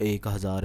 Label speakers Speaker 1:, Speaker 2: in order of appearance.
Speaker 1: 1000